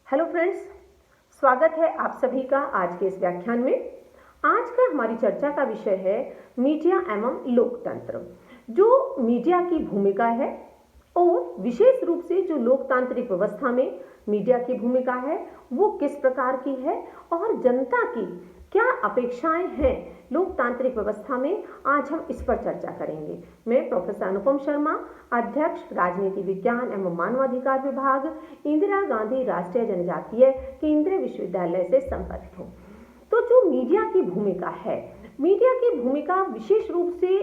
Hello friends, स्वागत है आप सभी का आज के इस व्याख्यान में। आज का हमारी चर्चा का विषय है मीडिया एवं लोकतंत्र। जो मीडिया की भूमिका है और विशेष रूप से जो लोकतांत्रिक व्यवस्था में मीडिया की भूमिका है वो किस प्रकार की है और जनता की क्या अपेक्षाएं हैं लोकतांत्रिक व्यवस्था में, आज हम इस पर चर्चा करेंगे। मैं प्रोफेसर अनुपम शर्मा, अध्यक्ष राजनीति विज्ञान एवं मानवाधिकार विभाग, इंदिरा गांधी राष्ट्रीय जनजातीय केंद्रीय विश्वविद्यालय से संबद्ध हूँ। तो जो मीडिया की भूमिका है, मीडिया की भूमिका विशेष रूप से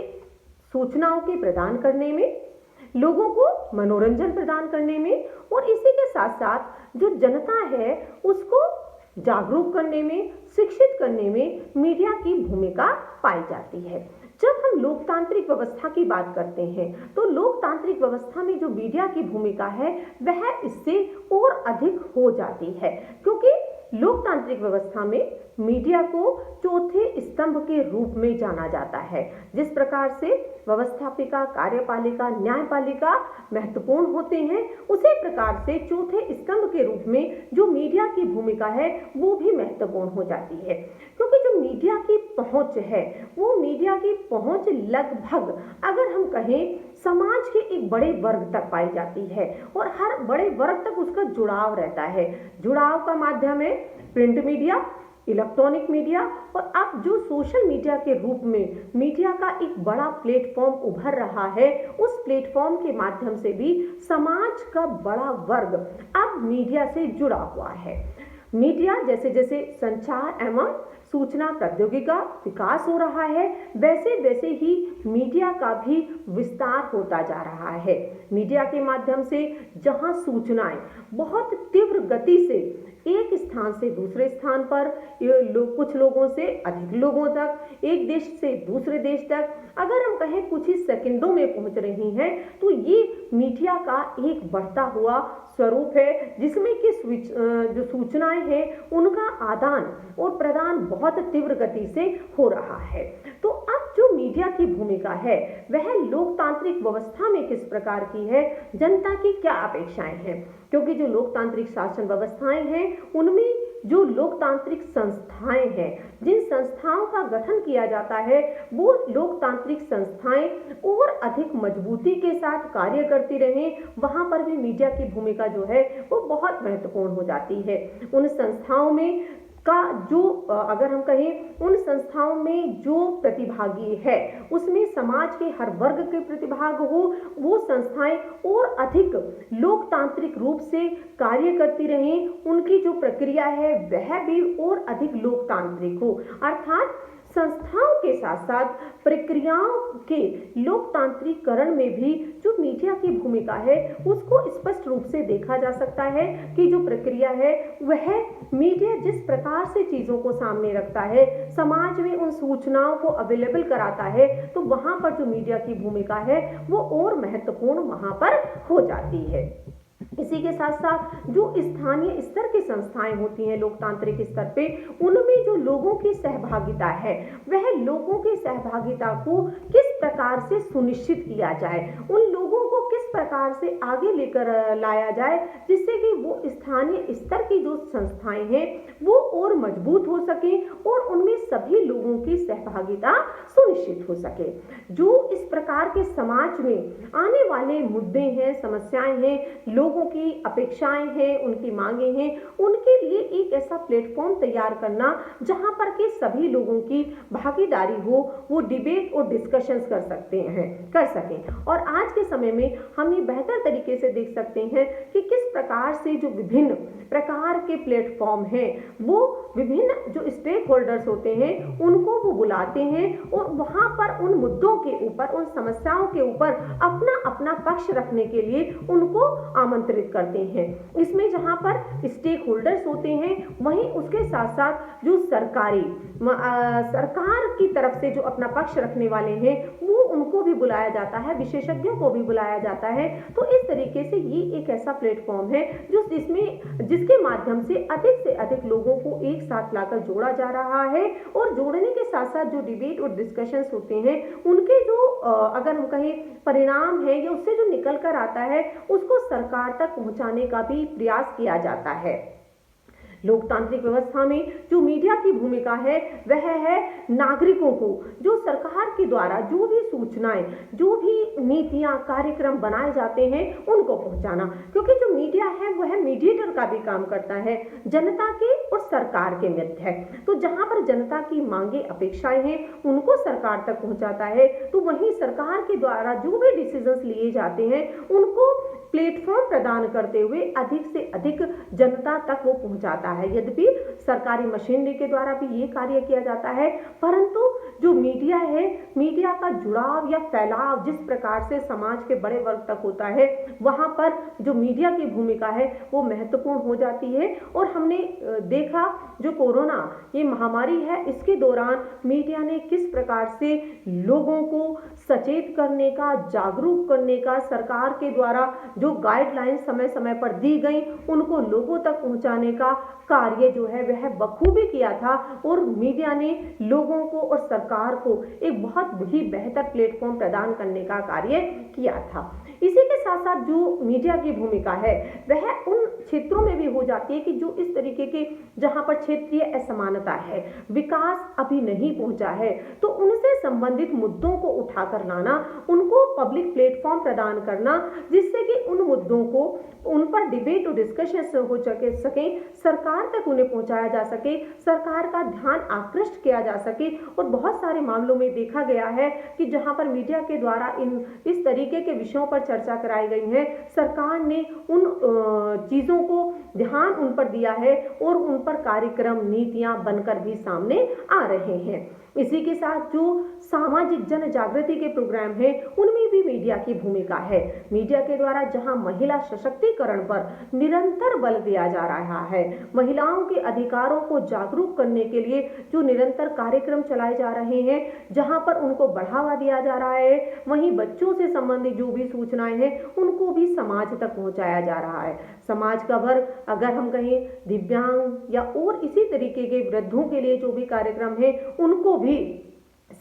सूचनाओं के प्रदान करने में, लोगों को मनोरंजन प्रदान करने में और इसी के साथ साथ जो जनता है उसको जागरूक करने में, शिक्षित करने में मीडिया की भूमिका पाई जाती है। जब हम लोकतांत्रिक व्यवस्था की बात करते हैं तो लोकतांत्रिक व्यवस्था में जो मीडिया की भूमिका है वह इससे और अधिक हो जाती है, क्योंकि लोकतांत्रिक व्यवस्था में मीडिया को चौथे स्तंभ के रूप में जाना जाता है। जिस प्रकार से व्यवस्थापिका, कार्यपालिका, न्यायपालिका महत्वपूर्ण होते हैं, उसी प्रकार से चौथे स्तंभ के रूप में जो मीडिया की भूमिका है वो भी महत्वपूर्ण हो जाती है। क्योंकि जो मीडिया की पहुंच है वो मीडिया की पहुंच लगभग अगर हम कहें समाज के एक बड़े वर्ग तक पाई जाती है और हर बड़े वर्ग तक उसका जुड़ाव रहता है। जुड़ाव का माध्यम है प्रिंट मीडिया, इलेक्ट्रॉनिक मीडिया और अब जो सोशल मीडिया के रूप में मीडिया का एक बड़ा प्लेटफॉर्म उभर रहा है, उस प्लेटफॉर्म के माध्यम से भी समाज का बड़ा वर्ग अब मीडिया से जुड़ा हुआ है। मीडिया जैसे जैसे संचार एवं सूचना प्रौद्योगिकी का विकास हो रहा है वैसे वैसे ही मीडिया का भी विस्तार होता जा रहा है। मीडिया के माध्यम से जहां सूचनाएं बहुत तीव्र गति से एक स्थान से दूसरे स्थान पर कुछ लोगों से अधिक लोगों तक, एक देश से दूसरे देश तक अगर हम कहें कुछ ही सेकंडों में पहुंच रही हैं, तो ये मीडिया का एक बढ़ता हुआ स्वरूप है जिसमें कि जो सूचनाएं हैं उनका आदान और प्रदान बहुत तीव्र गति से हो रहा है। तो अब जो मीडिया की भूमिका है वह लोकतांत्रिक व्यवस्था में किस प्रकार की है, जनता की क्या अपेक्षाएं हैं, क्योंकि जो लोकतांत्रिक शासन व्यवस्थाएं हैं उनमें जो लोकतांत्रिक संस्थाएं हैं, जिन संस्थाओं का गठन किया जाता है वो लोकतांत्रिक संस्थाएं और अधिक मजबूती के साथ कार्य करती रहें, वहां पर भी मीडिया की भूमिका जो है वो बहुत महत्वपूर्ण हो जाती है। उन संस्थाओं में का जो अगर हम कहें उन संस्थाओं में जो प्रतिभागी है उसमें समाज के हर वर्ग के प्रतिभाग हो, वो संस्थाएं और अधिक लोकतांत्रिक रूप से कार्य करती रहें, उनकी जो प्रक्रिया है वह भी और अधिक लोकतांत्रिक हो। अर्थात संस्थाओं के साथ साथ प्रक्रियाओं के लोकतांत्रिकरण में भी जो मीडिया की भूमिका है उसको स्पष्ट रूप से देखा जा सकता है कि जो प्रक्रिया है वह मीडिया जिस प्रकार से चीजों को सामने रखता है, समाज में उन सूचनाओं को अवेलेबल कराता है, तो वहां पर जो मीडिया की भूमिका है वो और महत्वपूर्ण वहां पर हो जाती है। इसी के साथ साथ जो स्थानीय स्तर की संस्थाएं होती हैं लोकतांत्रिक स्तर पे, उनमें जो लोगों की सहभागिता है वह लोगों की सहभागिता को किस प्रकार से सुनिश्चित किया जाए, उन लोगों को किस प्रकार से आगे लेकर लाया जाए जिससे कि वो स्थानीय स्तर की जो संस्थाएं हैं वो और मजबूत हो सके और उनमें सभी लोगों की सहभागिता सुनिश्चित हो सके। जो इस प्रकार के समाज में आने वाले मुद्दे हैं, समस्याएं हैं, लोगों की अपेक्षाएं हैं, उनकी मांगे हैं, उनके लिए एक ऐसा प्लेटफॉर्म तैयार करना जहां पर के सभी लोगों की भागीदारी हो, वो डिबेट और डिस्कशंस कर सकें। और आज के समय में हम ये बेहतर तरीके से देख सकते हैं कि किस प्रकार से जो विभिन्न प्रकार के प्लेटफॉर्म हैं वो विभिन्न जो स्टेक होल्डर्स होते हैं उनको वो बुलाते हैं और वहां पर उन मुद्दों के ऊपर, उन समस्याओं के ऊपर अपना अपना पक्ष रखने के लिए उनको आमंत्रित करते हैं। इसमें जहां पर स्टेक होल्डर्स होते हैं वहीं उसके साथ साथ जो सरकार की तरफ से जो अपना पक्ष रखने वाले हैं वो उनको भी बुलाया जाता है, विशेषज्ञों को भी बुलाया जाता है। तो इस तरीके से ये एक ऐसा प्लेटफॉर्म है जिसके माध्यम से अधिक लोगों को एक साथ लाकर जोड़ा जा रहा है और जोड़ने के साथ साथ जो डिबेट और डिस्कशंस होते हैं उनके जो अगर हम कहें परिणाम है या उससे जो निकल कर आता है उसको सरकार तक पहुंचाने का भी प्रयास किया जाता है। लोकतांत्रिक व्यवस्था में जो मीडिया की भूमिका है वह है नागरिकों को जो सरकार के द्वारा जो भी सूचनाएं, जो भी नीतियां, कार्यक्रम बनाए जाते हैं उनको पहुंचाना, क्योंकि जो मीडिया है वह मीडिएटर का भी काम करता है, जनता के और सरकार के मध्य है। तो जहां पर जनता की मांगे, अपेक्षाएं हैं उनको सरकार तक पहुंचाता है, तो वहीं सरकार के द्वारा जो भी डिसीजंस लिए जाते हैं उनको प्लेटफॉर्म प्रदान करते हुए अधिक से अधिक जनता तक वो पहुंचाता है। यद्यपि सरकारी मशीनरी के द्वारा भी ये कार्य किया जाता है, परंतु जो मीडिया है, मीडिया का जुड़ाव या फैलाव जिस प्रकार से समाज के बड़े वर्ग तक होता है, वहां पर जो मीडिया की भूमिका है वो महत्वपूर्ण हो जाती है। और हमने देखा जो कोरोना ये महामारी है, इसके दौरान मीडिया ने किस प्रकार से लोगों को सचेत करने का, जागरूक करने का, सरकार के द्वारा जो गाइडलाइन समय समय पर दी गई उनको लोगों तक पहुंचाने का कार्य जो है वह बखूबी किया था। और मीडिया ने लोगों को और सरकार को एक बहुत ही बेहतर प्लेटफॉर्म प्रदान करने का कार्य किया था। इसी के साथ साथ जो मीडिया की भूमिका है वह उन क्षेत्रों में भी हो जाती है कि जो इस तरीके के जहां पर क्षेत्रीय असमानता है, विकास अभी नहीं पहुंचा है, तो उनसे संबंधित मुद्दों को उठाकर लाना, उनको पब्लिक प्लेटफॉर्म प्रदान करना, जिससे कि उन मुद्दों को उन पर डिबेट और डिस्कशन हो सके, सरकार तक उन्हें पहुंचाया जा सके, सरकार का ध्यान आकृष्ट किया जा सके। और बहुत सारे मामलों में देखा गया है कि जहां पर मीडिया के द्वारा इस तरीके के विषयों पर चर्चा कराई गई है, सरकार ने उन चीजों को ध्यान उन पर दिया है और उन पर कार्यक्रम, नीतियां बनकर भी सामने आ रहे हैं। इसी के साथ जो सामाजिक जन जागृति के प्रोग्राम हैं उनमें भी मीडिया की भूमिका है। मीडिया के द्वारा जहां महिला सशक्तिकरण पर निरंतर बल दिया जा रहा है, महिलाओं के अधिकारों को जागरूक करने के लिए जो निरंतर कार्यक्रम चलाए जा रहे हैं, जहां पर उनको बढ़ावा दिया जा रहा है, वहीं बच्चों से संबंधित जो भी सूचनाएं हैं उनको भी समाज तक पहुंचाया जा रहा है। समाज का वर्ग, अगर हम कहें दिव्यांग या और इसी तरीके के वृद्धों के लिए जो भी कार्यक्रम है उनको भी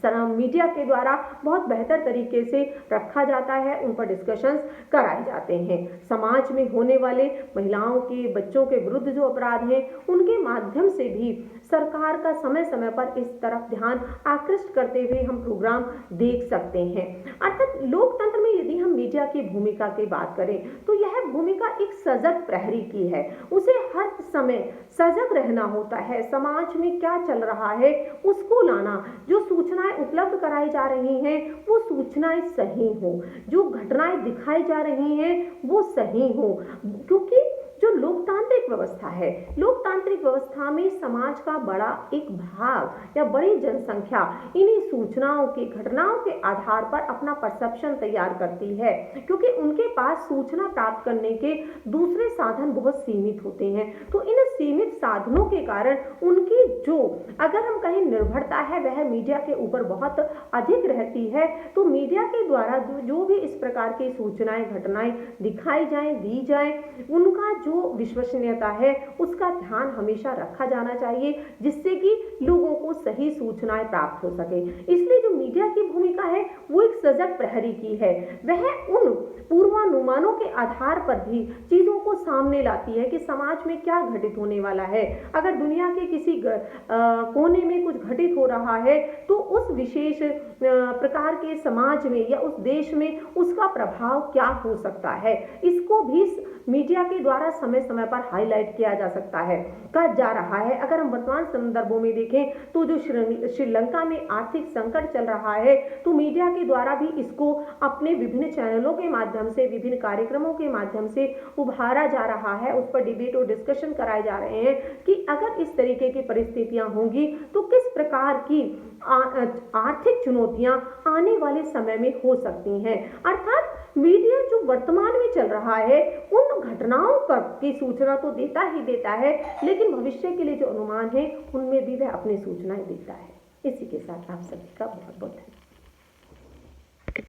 मीडिया के द्वारा बहुत बेहतर तरीके से रखा जाता है, उन पर डिस्कशंस कराए जाते हैं। समाज में होने वाले महिलाओं के, बच्चों के विरुद्ध जो अपराध हैं उनके माध्यम से भी सरकार का समय समय पर इस तरफ ध्यान आकृष्ट करते हुए हम प्रोग्राम देख सकते हैं। अर्थात लोकतंत्र में यदि हम मीडिया की भूमिका की बात करें तो यह भूमिका एक सजग प्रहरी की है। उसे हर समय सजग रहना होता है, समाज में क्या चल रहा है उसको लाना, जो सूचनाएं उपलब्ध कराई जा रही हैं वो सूचनाएं सही हो, जो घटनाएं दिखाई जा रही हैं वो सही हो। क्योंकि जो लोकतांत्रिक व्यवस्था है, लोकतांत्रिक व्यवस्था में समाज का बड़ा एक भाग या बड़ी जनसंख्या इन्हीं सूचनाओं की, घटनाओं के आधार पर अपना परसेप्शन तैयार करती है, क्योंकि उनके पास सूचना प्राप्त करने के दूसरे साधन बहुत सीमित होते हैं। तो इन सीमित साधनों के कारण उनकी जो, अगर हम कहें, निर्भरता है वह मीडिया के ऊपर बहुत अधिक रहती है। तो मीडिया के द्वारा जो भी इस प्रकार की सूचनाएं, घटनाएं दिखाई जाएं, दी जाएं, उनका जो विश्वसनीयता है उसका ध्यान हमेशा रखा जाना चाहिए, जिससे कि लोगों को सही सूचनाएं प्राप्त हो सके। इसलिए जो मीडिया की भूमिका है वो एक सजग प्रहरी की है। वह उन पूर्वानुमानों के आधार पर भी चीजों को सामने लाती है कि समाज में क्या घटित होने वाला है। अगर दुनिया के किसी कोने में कुछ घटित हो रहा है तो उस विशेष प्रकार के समाज में या उस देश में उसका प्रभाव क्या हो सकता है, इसको भी मीडिया के द्वारा समय समय पर हाईलाइट किया जा सकता है, कर जा रहा है। अगर हम वर्तमान संदर्भों में देखें तो जो श्रीलंका में आर्थिक संकट चल रहा है, तो मीडिया के द्वारा भी इसको अपने विभिन्न चैनलों के माध्यम से, विभिन्न कार्यक्रमों के माध्यम से उभारा जा रहा है, उस पर डिबेट और डिस्कशन कराए जा रहे हैं कि अगर इस तरीके की परिस्थितियां होंगी तो किस प्रकार की आर्थिक चुनौतियां आने वाले समय में हो सकती हैं। अर्थात मीडिया जो वर्तमान में चल रहा है उन घटनाओं की सूचना तो देता ही देता है, लेकिन भविष्य के लिए जो अनुमान है उनमें भी वह अपनी सूचनाएं देता है। इसी के साथ आप सभी का बहुत बहुत धन्यवाद।